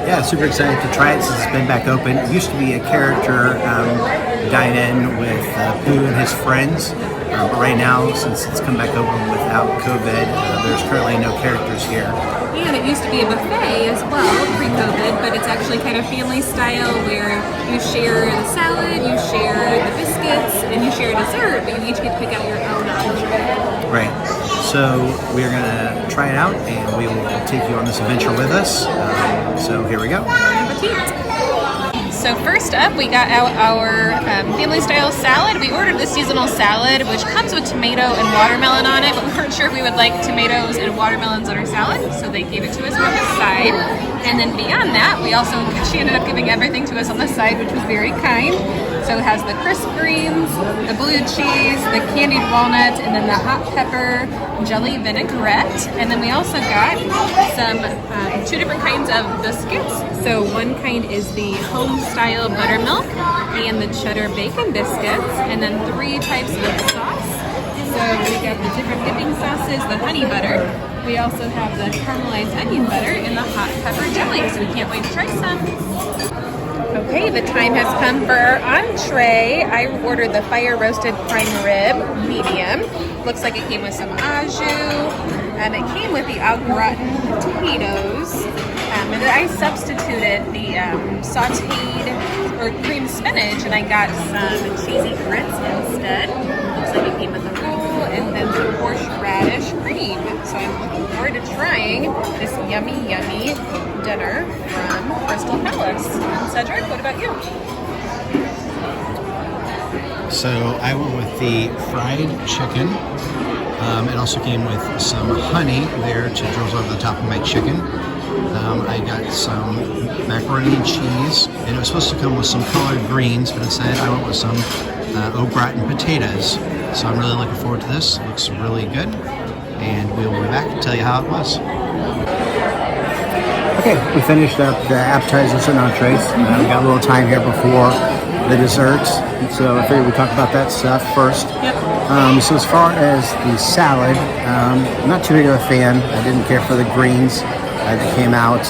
Yeah, super excited to try it since it's been back open. It used to be a character dine-in with Pooh and his friends. But right now, since it's come back open without COVID, there's currently no characters here. And it used to be a buffet as well, pre-COVID, but it's actually kind of family style where you share the salad, you share the biscuits, and you share dessert, but you each get to pick out your own entree. Right. So we're going to try it out, and we will take you on this adventure with us. So here we go. Bon appetit. So first up, we got out our family-style salad. We ordered the seasonal salad, which comes with tomato and watermelon on it, but we weren't sure if we would like tomatoes and watermelons on our salad, so they gave it to us on the side. And then beyond that, she ended up giving everything to us on the side, which was very kind. So it has the crisp greens, the blue cheese, the candied walnut, and then the hot pepper jelly vinaigrette. And then we also got some two different kinds of biscuits. So one kind is the home-style buttermilk and the cheddar bacon biscuits, and then 3 types of sauce. So we got the different dipping sauces, the honey butter. We also have the caramelized onion butter and the hot pepper jelly. So we can't wait to try some. Okay, the time has come for our entree. I ordered the fire roasted prime rib, medium. Looks like it came with some au jus. It came with the au gratin potatoes. And then I substituted the sauteed or creamed spinach, and I got some cheesy grits instead. Looks like it came with a roll and then some horseradish cream. So I'm looking forward to trying this yummy dinner from Crystal Palace. Cedric, what about you? So I went with the fried chicken. It also came with some honey there to drizzle over the top of my chicken. I got some macaroni and cheese, and it was supposed to come with some collard greens, but instead I went with some au gratin potatoes. So I'm really looking forward to this. It looks really good, and we will be back to tell you how it was. Okay, we finished up the appetizers and entrees. We got a little time here before the desserts, so I figured we'd talk about that stuff first. Yep. So as far as the salad, I'm not too big of a fan. I didn't care for the greens that came out,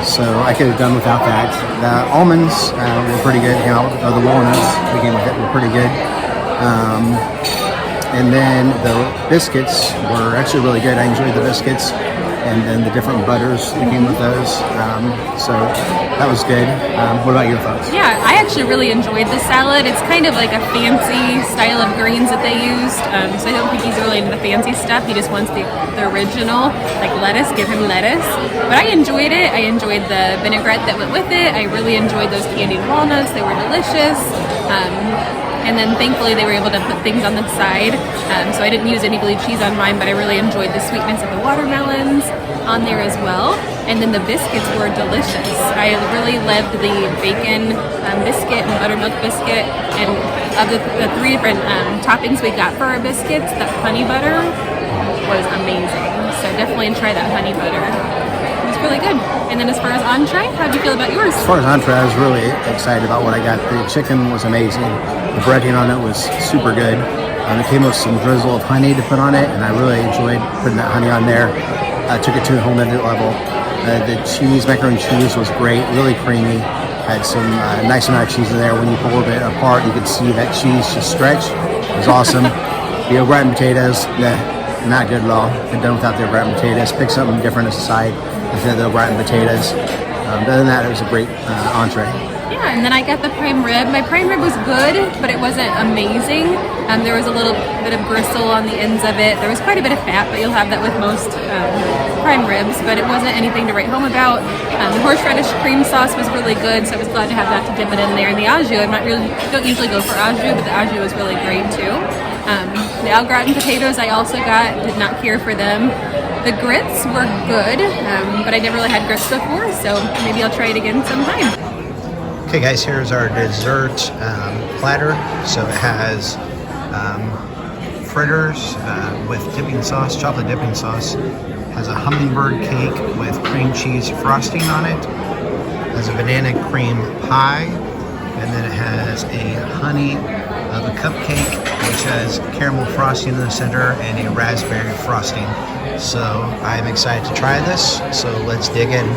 so I could have done without that. The almonds were pretty good. The walnuts that came with it were pretty good. And then the biscuits were actually really good. I enjoyed the biscuits, and then the different butters that came with those. So that was good. What about your thoughts? Yeah, I actually really enjoyed the salad. It's kind of like a fancy style of greens that they used. So I don't think he's really into the fancy stuff. He just wants the original, like lettuce. Give him lettuce. But I enjoyed it. I enjoyed the vinaigrette that went with it. I really enjoyed those candied walnuts. They were delicious. And then thankfully they were able to put things on the side. So I didn't use any blue cheese on mine, but I really enjoyed the sweetness of the watermelons on there as well. And then the biscuits were delicious. I really loved the bacon biscuit and buttermilk biscuit. And of the 3 different toppings we got for our biscuits, the honey butter was amazing. So definitely try that honey butter. It was really good. And then as far as entree, how did you feel about yours? As far as entree, I was really excited about what I got. The chicken was amazing. The breading on it was super good. It came with some drizzle of honey to put on it, and I really enjoyed putting that honey on there. I took it to a whole nother level. The cheese, macaroni and cheese was great, really creamy. Had some nice amount of cheese in there. When you pulled it apart, you could see that cheese just stretch. It was awesome. The au gratin potatoes, not good at all. Been done without the au gratin potatoes. Pick something different as a side instead of the au gratin potatoes. Other than that, it was a great entree. Yeah, and then I got the prime rib. My prime rib was good, but it wasn't amazing. There was a little bit of gristle on the ends of it. There was quite a bit of fat, but you'll have that with most prime ribs, but it wasn't anything to write home about. The horseradish cream sauce was really good, so I was glad to have that to dip it in there. And the au jus, don't usually go for au jus, but the au jus was really great too. The au gratin potatoes I also got, did not care for them. The grits were good, but I never really had grits before, so maybe I'll try it again sometime. Okay guys, here's our dessert platter. So it has fritters with dipping sauce, chocolate dipping sauce. Has a hummingbird cake with cream cheese frosting on it. Has a banana cream pie. And then it has a honey of a cupcake, which has caramel frosting in the center and a raspberry frosting. So I'm excited to try this. So let's dig in.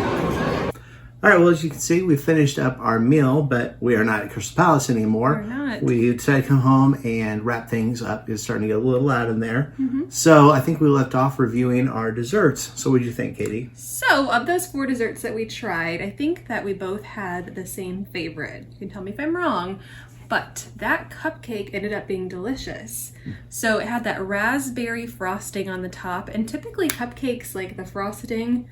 All right, well, as you can see, we finished up our meal, but we are not at Crystal Palace anymore. We're not. We decided to come home and wrap things up. It's starting to get a little loud in there. So I think we left off reviewing our desserts. So what did you think, Katie? So of those 4 desserts that we tried, I think that we both had the same favorite. You can tell me if I'm wrong, but that cupcake ended up being delicious. So it had that raspberry frosting on the top, and typically cupcakes, like the frosting,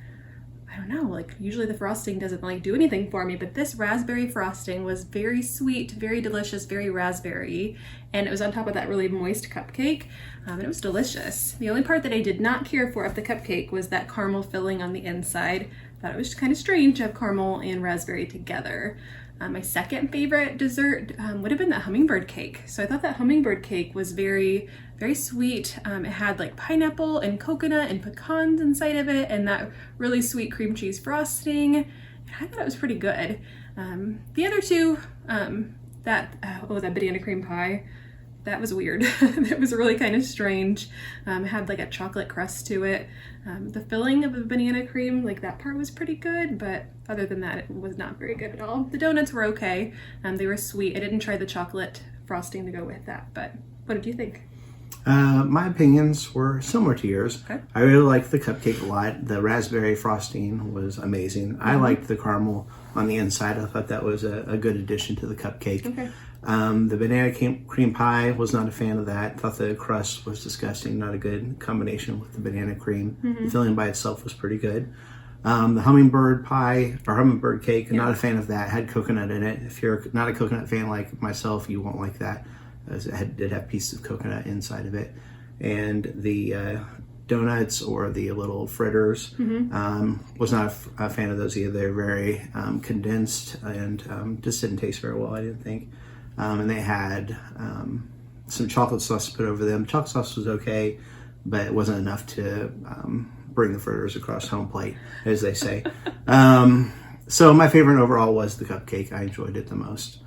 I don't know, like usually the frosting doesn't like do anything for me, but this raspberry frosting was very sweet, very delicious, very raspberry, and it was on top of that really moist cupcake, and it was delicious. The only part that I did not care for of the cupcake was that caramel filling on the inside. I thought it was kind of strange to have caramel and raspberry together. My second favorite dessert would have been that hummingbird cake. So I thought that hummingbird cake was very, very sweet. It had like pineapple and coconut and pecans inside of it, and that really sweet cream cheese frosting. And I thought it was pretty good. The other two, that banana cream pie, that was weird. It was really kind of strange. It had like a chocolate crust to it. The filling of the banana cream, like that part was pretty good, but other than that, it was not very good at all. The donuts were okay. They were sweet. I didn't try the chocolate frosting to go with that, but what did you think? My opinions were similar to yours. Okay. I really liked the cupcake a lot. The raspberry frosting was amazing. I liked the caramel on the inside. I thought that was a good addition to the cupcake. Okay. The banana cream pie, was not a fan of that. Thought the crust was disgusting. Not a good combination with the banana cream. The filling by itself was pretty good. The hummingbird pie or hummingbird cake, not a fan of that. Had coconut in it. If you're not a coconut fan like myself, you won't like that, as it did have pieces of coconut inside of it. And the donuts or the little fritters, was not a fan of those either. They're very condensed and just didn't taste very well, I didn't think. And they had some chocolate sauce put over them. Chocolate sauce was okay, but it wasn't enough to bring the fritters across home plate, as they say. So my favorite overall was the cupcake. I enjoyed it the most.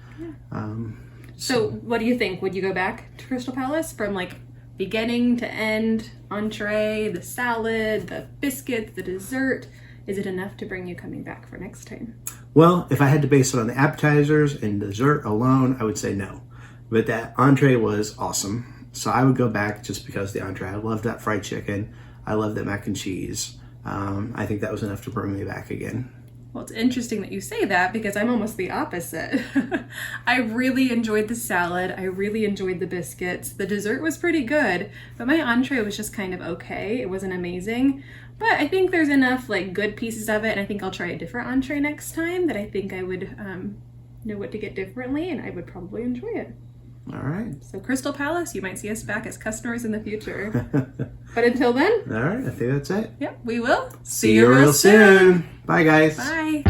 So what do you think? Would you go back to Crystal Palace from like beginning to end, entree, the salad, the biscuits, the dessert? Is it enough to bring you coming back for next time? Well, if I had to base it on the appetizers and dessert alone, I would say no. But that entree was awesome. So I would go back just because the entree. I loved that fried chicken. I loved that mac and cheese. I think that was enough to bring me back again. Well, it's interesting that you say that because I'm almost the opposite. I really enjoyed the salad. I really enjoyed the biscuits. The dessert was pretty good, but my entree was just kind of okay. It wasn't amazing, but I think there's enough like good pieces of it, and I think I'll try a different entree next time that I think I would know what to get differently, and I would probably enjoy it. All right. So Crystal Palace, you might see us back as customers in the future. But until then. All right, I think that's it. Yep, we will. See you real soon. Bye, guys. Bye.